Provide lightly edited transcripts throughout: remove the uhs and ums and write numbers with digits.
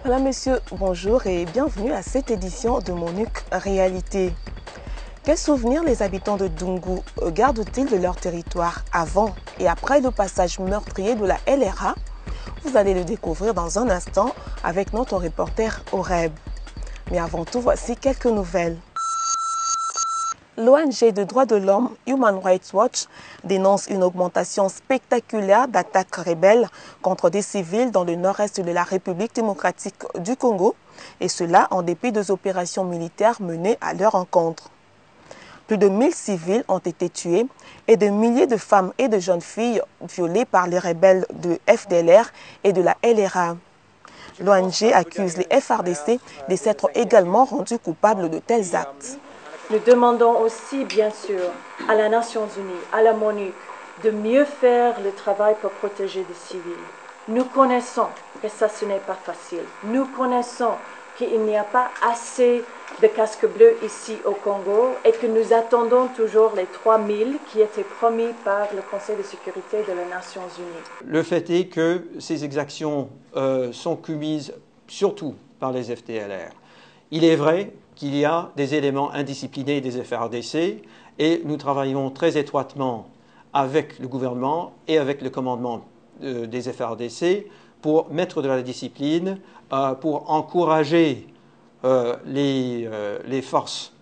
Madame, Monsieur, bonjour et bienvenue à cette édition de Monuc Réalité. Quels souvenirs les habitants de Dungu gardent-ils de leur territoire avant et après le passage meurtrier de la LRA? Vous allez le découvrir dans un instant avec notre reporter Oreb. Mais avant tout, voici quelques nouvelles. L'ONG de droits de l'homme Human Rights Watch dénonce une augmentation spectaculaire d'attaques rebelles contre des civils dans le nord-est de la République démocratique du Congo, et cela en dépit des opérations militaires menées à leur encontre. Plus de 1000 civils ont été tués et de milliers de femmes et de jeunes filles violées par les rebelles de FDLR et de la LRA. L'ONG accuse les FARDC de s'être également rendus coupables de tels actes. Nous demandons aussi, bien sûr, à la Nations Unies, à la MONUC, de mieux faire le travail pour protéger les civils. Nous connaissons que ça, ce n'est pas facile. Nous connaissons qu'il n'y a pas assez de casques bleus ici au Congo et que nous attendons toujours les 3000 qui étaient promis par le Conseil de sécurité de les Nations Unies. Le fait est que ces exactions sont commises surtout par les FDLR. Il est vrai qu'il y a des éléments indisciplinés des FARDC et nous travaillons très étroitement avec le gouvernement et avec le commandement des FARDC pour mettre de la discipline, pour encourager les forces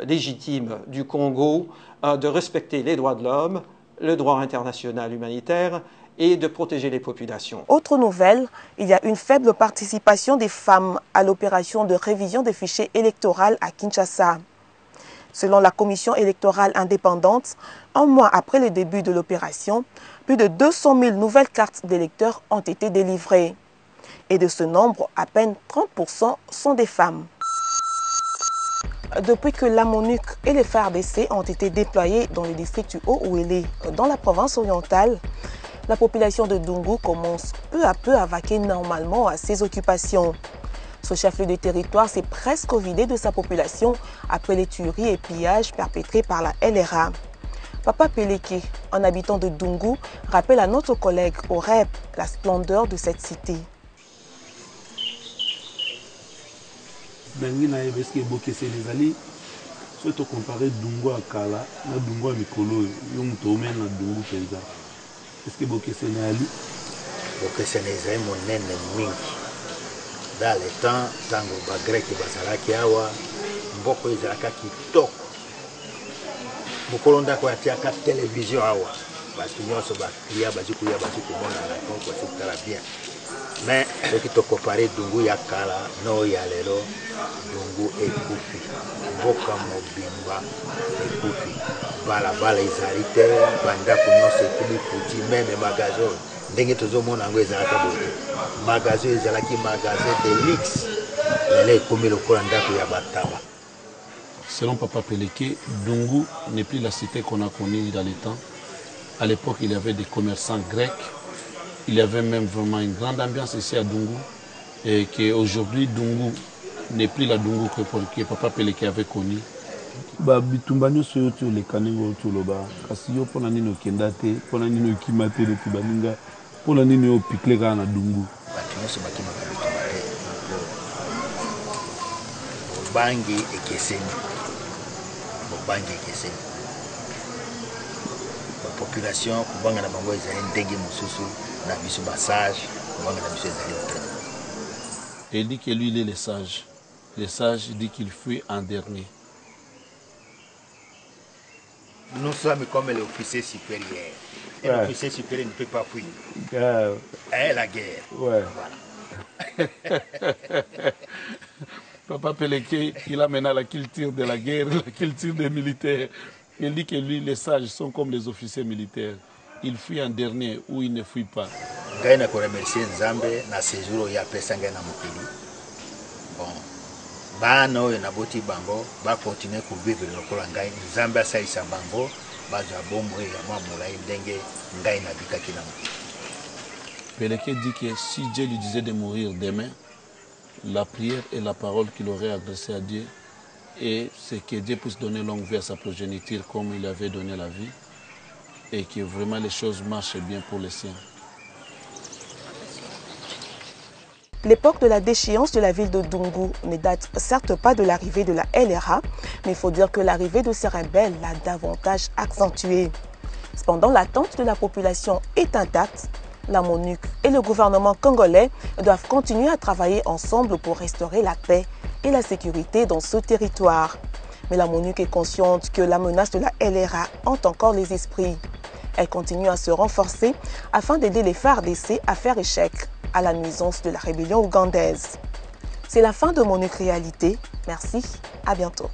légitimes du Congo de respecter les droits de l'homme, le droit international humanitaire et de protéger les populations. Autre nouvelle, il y a une faible participation des femmes à l'opération de révision des fichiers électoraux à Kinshasa. Selon la commission électorale indépendante, un mois après le début de l'opération, plus de 200 000 nouvelles cartes d'électeurs ont été délivrées. Et de ce nombre, à peine 30% sont des femmes. Depuis que la MONUC et les FARDC ont été déployés dans le district du Haut-Ouélé, dans la province orientale, la population de Dungu commence peu à peu à vaquer normalement à ses occupations. Ce chef-lieu de territoire s'est presque vidé de sa population après les tueries et pillages perpétrés par la LRA. Papa Peleke, un habitant de Dungu, rappelle à notre collègue Oreb la splendeur de cette cité. Est-ce que Bokesene Ali? Bokesene ezali monene mingi. Dans le temps, tango ba grec bazalaki awa, mboko ezalaka kitoko. Mokolo ndako atiaka télévision awa. Batu nyonso ba client bazikuya bazikomona na kongo sikala bien. Mais soki to comparer Dungu ya kala no ya lelo, Dungu ekufi. Mboka mobimba ekufi. Balabala ezali te, bandako nyonso ekomi futi, meme magasin ndenge tozomona yango ezalaka boye. Magasin ezalaki magasin de luxe, lelo ekomi lokola ndako ya bataba. Selon Papa Peleke, Dungu n'est plus la cité qu'on a connue dans les temps. À l'époque, il y avait des commerçants grecs. Il y avait même vraiment une grande ambiance ici à Dungu. Et qu'aujourd'hui, Dungu n'est plus la Dungu que Papa Peleke avait connue. Ba bitumba nyonso yo tio lekani ngo tuloba kasi yo pona nini okenda te pona nini okima te leti baninga pona nini opikle kana na Dungu bato nyonso bakima ka bitumba te bobangi ekeseni bapopulation kubanga na bango ezali ndenge mosusu na biso basage kubanga na biso ezali otrema. Il dit que lui il est le sage. Le sage dit qu'il fuit en dernier. Nous sommes comme l'officier supérieur. Et l'officier supérieur ne peut pas fuir. La guerre. Ouais. Voilà. Papa Peleke, il a maintenant la culture de la guerre, la culture des militaires. Il dit que lui, les sages sont comme les officiers militaires. Ils fuient en dernier ou ils ne fuient pas. Je remercie Nzambe na séjour ya pesa ngai na mokili. Bon. Bana oyo naboti bango ba continuer ku vivre lokola ngai Nzambe asalisa bango bazwa bombo ya mwa molai ndenge ngai nabikaki na mokili. Peleke dit que si Dieu lui disait de mourir demain, la prière et la parole qu'il aurait adressée à Dieu, et c'est que Dieu puisse donner longue vie à sa progéniture comme il avait donné la vie, et que vraiment les choses marchent bien pour les siens. L'époque de la déchéance de la ville de Dungu ne date certes pas de l'arrivée de la LRA, mais il faut dire que l'arrivée de ces rebelles l'a davantage accentuée. Cependant, l'attente de la population est intacte. La MONUC et le gouvernement congolais doivent continuer à travailler ensemble pour restaurer la paix et la sécurité dans ce territoire. Mais la MONUC est consciente que la menace de la LRA hante encore les esprits. Elle continue à se renforcer afin d'aider les FARDC à faire échec à la nuisance de la rébellion ougandaise. C'est la fin de MONUC Réalité. Merci, à bientôt.